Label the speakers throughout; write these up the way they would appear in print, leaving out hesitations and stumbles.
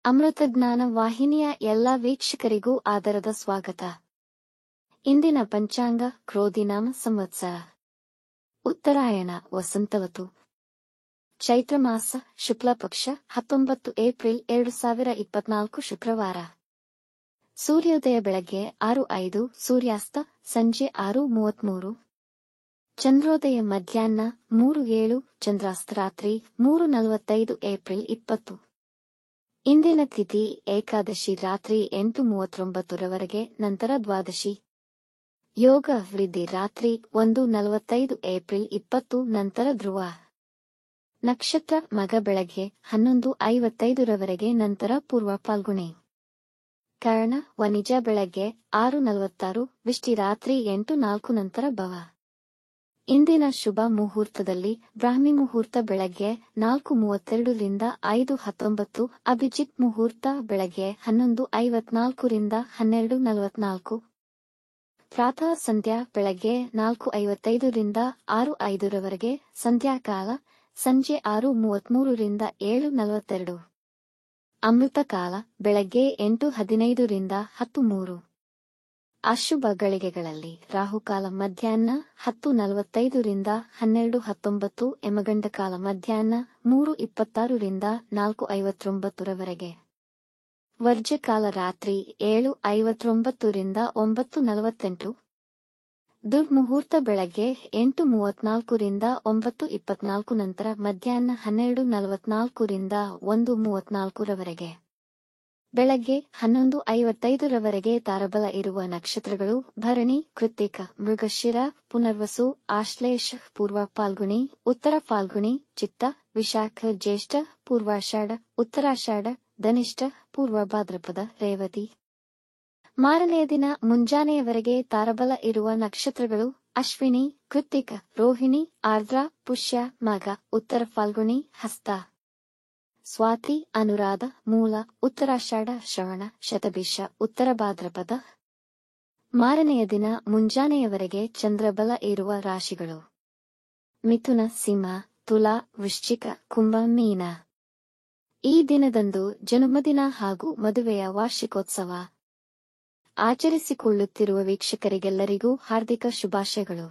Speaker 1: ಅಮೃತಜ್ಞಾನ ವಾಹಿನಿಯ ಎಲ್ಲ ವೀಕ್ಷಕರಿಗೂ ಆದರದ ಸ್ವಾಗತ. ಇಂದಿನ ಪಂಚಾಂಗ ಕ್ರೋಧಿನಾಮ ಸಂವತ್ಸರ ಉತ್ತರಾಯಣ ವಸಂತವತು ಚೈತ್ರ ಮಾಸ ಶುಕ್ಲ ಪಕ್ಷ 19 ಏಪ್ರಿಲ್ 2024 ಶುಕ್ರವಾರ. ಸೂರ್ಯೋದಯ ಬೆಳಗ್ಗೆ 6:05, ಸೂರ್ಯಾಸ್ತ ಸಂಜೆ 6:33. ಚಂದ್ರೋದಯ ಮಧ್ಯಾಹ್ನ 3:07, ಚಂದ್ರಾಸ್ತ ರಾತ್ರಿ 3:45 ಏಪ್ರಿಲ್ 20. ಇಂದಿನ ತಿಥಿ ಏಕಾದಶಿ ರಾತ್ರಿ 8:39 ರವರೆಗೆ, ನಂತರ ದ್ವಾದಶಿ. ಯೋಗ ವೃದ್ಧಿ ರಾತ್ರಿ 1:45 ಏಪ್ರಿಲ್ 20, ನಂತರ ಧ್ರುವ. ನಕ್ಷತ್ರ ಮಗ ಬೆಳಗ್ಗೆ 11:55 ರವರೆಗೆ, ನಂತರ ಪೂರ್ವ ಫಾಲ್ಗುಣಿ. ಕರ್ಣ ವನಿಜ ಬೆಳಗ್ಗೆ 6:46, ವಿಷ್ಟಿ ರಾತ್ರಿ 8:04, ನಂತರ ಭವ. ಇಂದಿನ ಶುಭ ಮುಹೂರ್ತದಲ್ಲಿ ಬ್ರಾಹ್ಮಿ ಮುಹೂರ್ತ ಬೆಳಗ್ಗೆ 4:32 ರಿಂದ 5:19, ಅಭಿಜಿತ್ ಮುಹೂರ್ತ ಬೆಳಗ್ಗೆ 11:54 ರಿಂದ 12:44. ಪ್ರಾತಃ ಸಂಧ್ಯಾ ಬೆಳಗ್ಗೆ 4:55 ರಿಂದ 6:05 ರವರೆಗೆ, ಸಂಧ್ಯಾಕಾಲ ಸಂಜೆ 6:33 ರಿಂದ 7:42. ಅಮೃತ ಕಾಲ ಬೆಳಗ್ಗೆ 8:15 ರಿಂದ 10:03. ಅಶುಭ ಗಳಿಗೆಗಳಲ್ಲಿ ರಾಹುಕಾಲ ಮಧ್ಯಾಹ್ನ 10:45 ರಿಂದ 12:19, ಯಮಗಂಡಕಾಲ ಮಧ್ಯಾಹ್ನ 3:26 ರಿಂದ 4:59 ರವರೆಗೆ. ವರ್ಜ್ಯಕಾಲ ರಾತ್ರಿ 7:59 ರಿಂದ 9:48. ದುರ್ಮುಹೂರ್ತ ಬೆಳಗ್ಗೆ 8:34 ರಿಂದ 9:24, ನಂತರ ಮಧ್ಯಾಹ್ನ 12:44 ರಿಂದ 1:34 ರವರೆಗೆ. ಬೆಳಗ್ಗೆ 11:55 ರವರೆಗೆ ತಾರಬಲ ಇರುವ ನಕ್ಷತ್ರಗಳು ಭರಣಿ, ಕೃತ್ತಿಕ, ಮೃಗಶಿರ, ಪುನರ್ವಸು, ಆಶ್ಲೇಷ, ಪೂರ್ವ ಫಾಲ್ಗುಣಿ, ಉತ್ತರ ಫಾಲ್ಗುಣಿ, ಚಿತ್ತ, ವಿಶಾಖ, ಜ್ಯೇಷ್ಠ, ಪೂರ್ವಾಷಾಢ, ಉತ್ತರಾಷಾಢ, ಧನಿಷ್ಠ, ಪೂರ್ವ ಭಾದ್ರಪದ, ರೇವತಿ. ಮಾರನೆಯ ದಿನ ಮುಂಜಾನೆಯವರೆಗೆ ತಾರಬಲ ಇರುವ ನಕ್ಷತ್ರಗಳು ಅಶ್ವಿನಿ, ಕೃತ್ತಿಕ, ರೋಹಿಣಿ, ಆರ್ದ್ರ, ಪುಷ್ಯ, ಮಘ, ಉತ್ತರ ಫಾಲ್ಗುಣಿ, ಹಸ್ತ, ಸ್ವಾತಿ, ಅನುರಾಧ, ಮೂಲ, ಉತ್ತರಾಷಾಢ, ಶ್ರವಣ, ಶತಭಿಷ, ಉತ್ತರ ಭಾದ್ರಪದ. ಮಾರನೆಯ ದಿನ ಮುಂಜಾನೆಯವರೆಗೆ ಚಂದ್ರಬಲ ಇರುವ ರಾಶಿಗಳು ಮಿಥುನ, ಸಿಂಹ, ತುಲಾ, ವೃಶ್ಚಿಕ, ಕುಂಭ, ಮೀನ. ಈ ದಿನದಂದು ಜನ್ಮದಿನ ಹಾಗೂ ಮದುವೆಯ ವಾರ್ಷಿಕೋತ್ಸವ ಆಚರಿಸಿಕೊಳ್ಳುತ್ತಿರುವ ವೀಕ್ಷಕರಿಗೆಲ್ಲರಿಗೂ ಹಾರ್ದಿಕ ಶುಭಾಶಯಗಳು.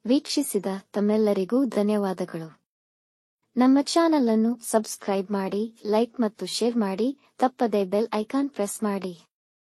Speaker 1: ವೀಕ್ಷಿಸಿದ ತಮ್ಮೆಲ್ಲರಿಗೂ ಧನ್ಯವಾದಗಳು. ನಮ್ಮ ಚಾನಲ್ ಅನ್ನು ಸಬ್ಸ್ಕ್ರೈಬ್ ಮಾಡಿ, ಲೈಕ್ ಮತ್ತು ಶೇರ್ ಮಾಡಿ, ತಪ್ಪದೆ ಬೆಲ್ ಐಕಾನ್ ಪ್ರೆಸ್ ಮಾಡಿ.